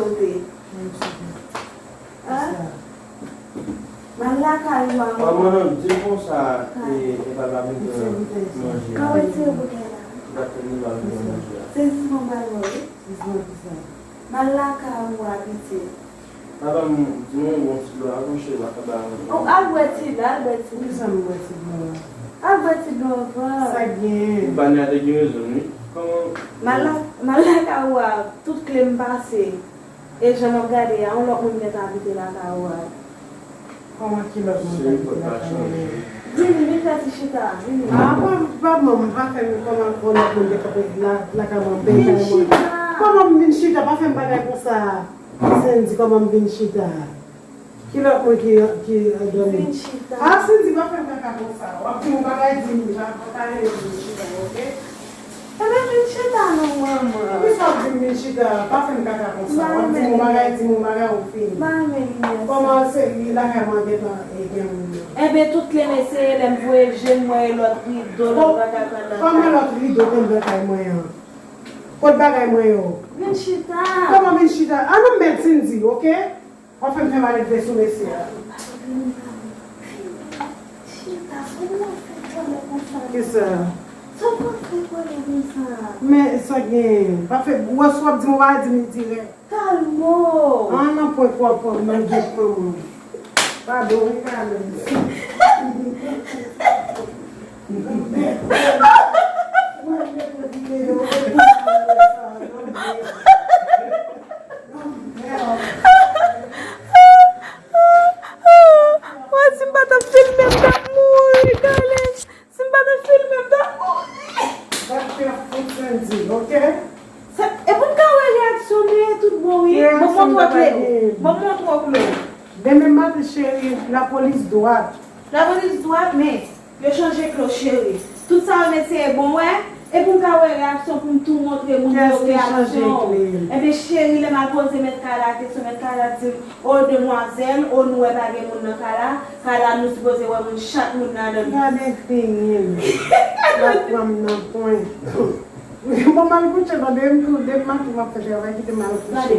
sauter. Hein? Malak a eu un Maman, dis bon ça et va la mettre manger. Quand est-ce que vous êtes là? C'est ce qu'on va voir. Malak a eu un habitué. Madame, dis-moi bon si le accrocher la cabane. Oh, Albertine. Albertine, Ça vient. Banane de guérison, comment Malak a eu toute clé passée. Et je me regarde, on l'a mis à habiter là. Comment qu'il a Dis-moi, tu chita. Ah, pas maman, pas faire comment on a pour la caméra. Comment Minchita pas faire bagarre pour ça. C'est comment Minchita. Qui l'a qui a donné. Ah, c'est pas faire bagarre pour ça. On peut bagarre dire va parler de Minchita, OK? Minchita non maman. Oui, ça dit Minchita pas faire bagarre pour ça. On peut bagarre dire mon bagarre au film. Comment c'est la caméra et eh bien, toutes les messieurs, les voyages, moi, l'autre rideau, comment l'autre rideau comme bagaille moyen? Quoi bagaille moyen? Minchita. Comment Minchita? Ah non, médecine dit, OK? On fait mal avec sous messieurs. Qu'est-ce que ça? Mais ça gagne. Pas fait ou soit dit moi dire direct. Calme. Ah non, pour malgré tout. Pardon, calme. OK? Et pour réactionner tout bon, oui. Montre-moi. Demain matin, chérie, la police droite. La police droite, mais je change clos, chérie. Tout ça, on essaie bon, ouais. Et pour faire une réaction, pour tout montrer mon réaction. Et bien, chérie, les m'a posé mettre caractère, mettre caractère, oh demoiselle, oh nous, et pas de mon cara nous supposons voir mon chat, mon nan. Regardez, fille. La femme n'a point. Maman, écoute, je vais demain, tu vas faire un qui te m'a couché.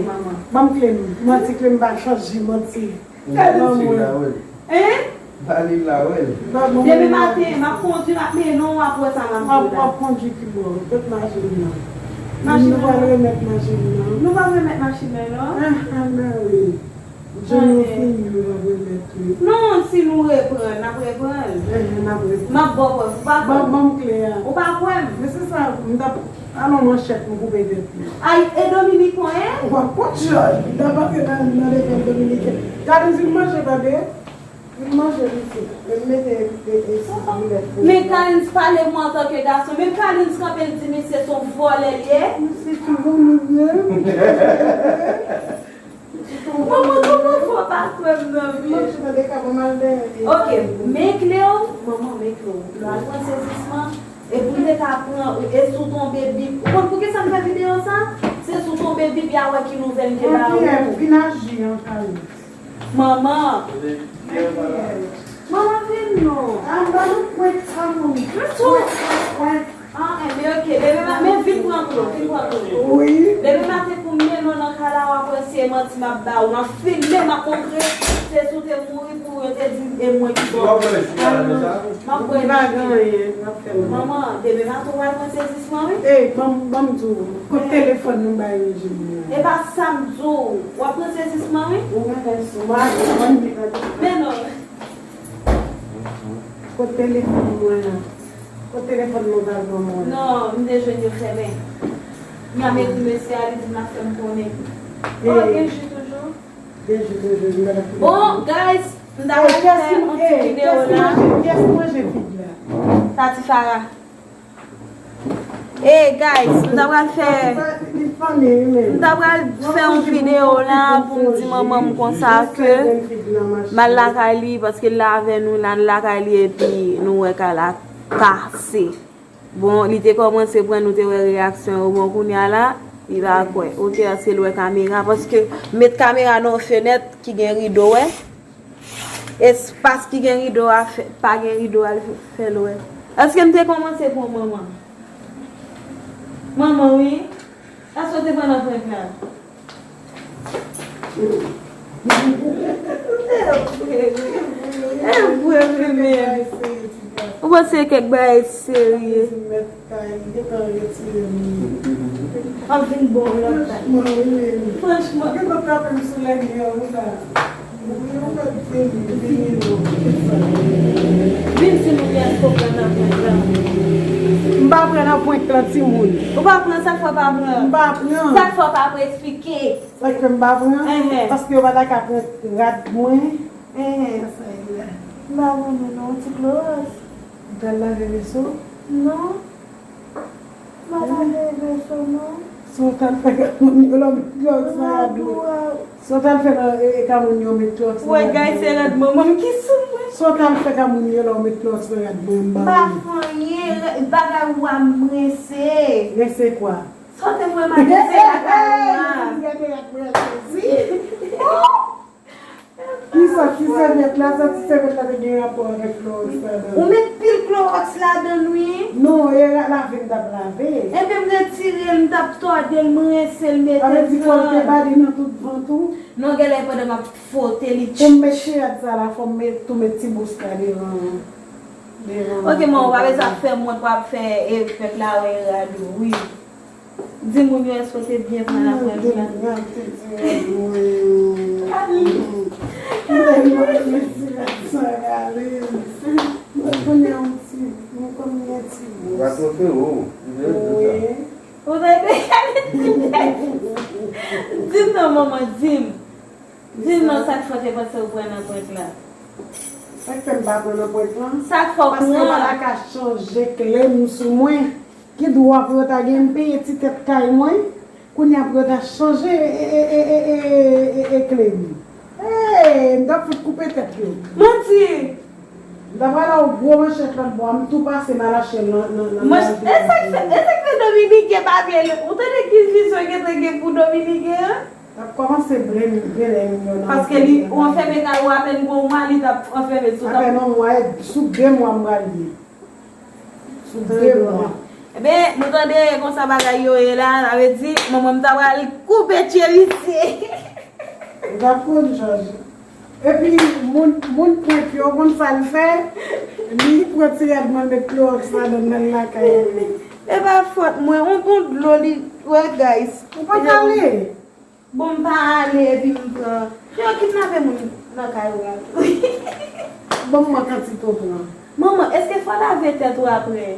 Maman, moi, tu clé, m'a changé, moi, tu. Hein? Allez là, ouais. Demain matin, ma conduit, mais non, après ça, ma conduit qui bon, toute machine. Nous allons remettre machine. Nous allons remettre machine là. Ah, oui. Je ne finis, nous allons remettre. Non, si nous reprenons, ma bonne, pas bon clair. Ou pas quoi? Mais c'est ça, allons mon chef, vous pouvez dire. Aïe, et Dominique, quoi, hein? On va pas de chose. D'abord que dans les Dominique. Car ils mangent pas bien. Ils mangent ici. Mais Kalins, parlez-moi en tant que garçon. Mais Kalins, quand elle dit, mais c'est son volet lié. C'est toujours mieux. Maman, comment faut pas comme ok, mais Cléo, maman, mais Cléo, le saisissement, et vous êtes à prendre, et sous ton bébé. Pourquoi ça me fait vidéo ça? C'est sous ton bébé, bien qui nous vient de là. Maman. Maman, viens non. Ah, mais ok, mais vite pour un peu, Oui. Bébé matin pour mieux non dans cala après c'est menti m'a ba on a filmé ma concret c'est sous te mourir pour te dire et moi qui bon. Maman, bébé ma toi va saisissement oui. Eh, maman tout. Au téléphone nous bailler je. Et pas samedi, ou après saisissement oui. Mais non. Au téléphone moi. Au téléphone nous allons. Non, me déjeuner fait bien. Ma mère dit monsieur a dit ma femme connaît. Oh, bien je toujours. Bon, guys, nous avons fait une petite vidéo là. Qu'est-ce que j'ai fait là? Tati Farah. Hey guys, nous avons fait une vidéo là pour me dire maman comme ça que mal la Kali parce que là avec nous là la Kali et puis nous est la cassé. Bon, il était commencé pour nous faire réaction au bon kounya là, il va quoi? OK, c'est le caméra parce que mettre caméra dans fenêtre qui gagne rideau ouais. Espace qui gagne rideau a fait pas gagne rideau à faire ouais. Est-ce que m'était commencé pour maman? Maman oui. Est-ce que tu vas dans faire Ou você quer que vai ser? Alguém bom lá. Franchement, que eu tava me soulevando, Mba pren nan point 30 si moun. Ou pa pren sak fwa pa pren? Mba pren. Sak fwa pa pren explike? Sak ke mba pren. Paske yo badak apre rad mwen. Mba pren non, ti klos? Dal la veso. Non. Mba la veso non. Sotan fe moun yo lo mit kloks na yadou. Sotan fe kamoun yo mit kloks na yadou. Wè guys, se rad maman ki sou mwen. Sotan fe kamoun yo lo mit kloks na yadou. Mba fanye, bagay wam mwese. Rese kwa? Sote mwen mwese la kamoun. Ki se met la, sa ti se met la de gen rapor avek kloks. Ou met pil kloks la den wè? Non, e la vek da brave. E mwen retire l tap to del mwese l mette. Ave di folte badi nan tout vantou. Non gele pa de ma fote li Fom me che at sa la, fom me tou me ti bouska devan. Ok, moun wap sa fè moun wap fè efek la wè radou, oui. Di moun yo espote bien fè la fè la. Ou da be Dim nan maman, dim. Dim nan sak fote pa se ou pren nan point la. Sak se mba pren nan point lan? Sak fote Paske mwen. wala ka chanje kle moussou mwen. Ki dwa pou yo ta gen pe eti tet kay mwen. Koun ya pou yo ta chanje kle mwen. Mda foute koupe tet yo. Manti! Mda wala ou gwo mwen chek lan bo, am tou pase ma la chen nan Esak fe Dominike pa vye ou te de ki visyon ke te gen pou Dominike? Tap koman se bre yon nan. Paske li ou an feme ka ou apen gwo man li tap an feme sou tap. Ape non mwen, sou 2 mwa mga liye. Sou 2 mwa. Ebe, mwen tande kon sa bagay yo e la, ave di, maman mta wale koupe chelise. Dapou di chanj. E pi, moun pwet yo, moun sal fe, li pwet se yadman de kloks sa don men la kaye. E ba fote mwen, on pon dlo li, wè guys. Ou pa kale? Bon pa ale, epi mwen. Yo kidnape moun nan kaye wè. Bon mwen kanti tot lan. Maman, eske fwa la ve tet ou apre?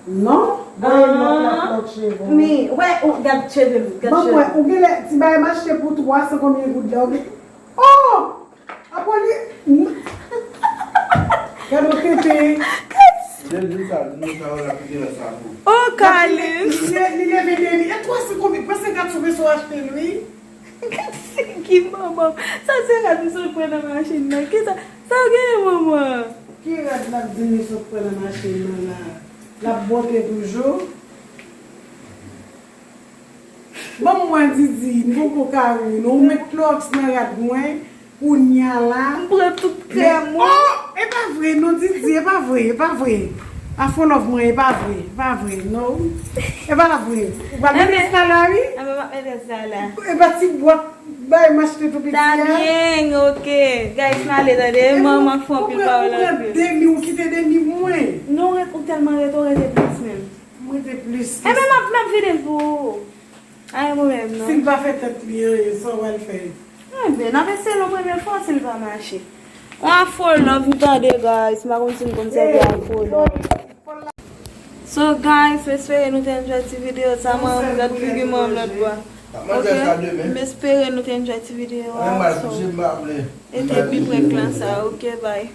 Non? Boye mwen la flok chevo. Mi, wè, ou gad cheve mi, gad Bon cheve. mwen, ou gele, ti baye mache pou 3, se konye gout la, ou gele. Oh! Apoli! Gado kete. Oh, Kalin! Li leve deni. E 3 se konye, kwa se kat soube sou achete lui? Ki maman, sa se rad mi sou pre nan machin nan, ki sa gen maman? Ki rad la dini sou pre nan machin nan la? La bote toujou. Bon mwen didi, nou pou karou, nou met kloks nan rad mwen, pou nyala. Mpre tout krem mwen. Oh! E pa vre, nou didi, e pa vre. A fon of mwen, e pa vre, nou. E pa vre. Ou pa mwen sa la vi? A mwen mwen sa la. E pa ti bote, bay machete tou piti Ta ya. bien, ok. Guys, nan le dade, maman fon pi pa ou la Ou pi. deni, ou kite deni mwen. Non, ou telman reto rete plis men. Mwen te plis. E men map viden pou. Ay mwen men, non? Sil pa fet et liye, so wal fe. Ay ben, nan ve se lo premye fwa, sil va mache. Ou an fol love, mtade guys. Ma kon sin kon se vi an fol love. So guys, espere nou te enjoy ti video. Sa man mwen lat figi man mwen lat ba. Ok, espere nou te enjoy ti video. So, ete pi prek lan sa. Ok, bye.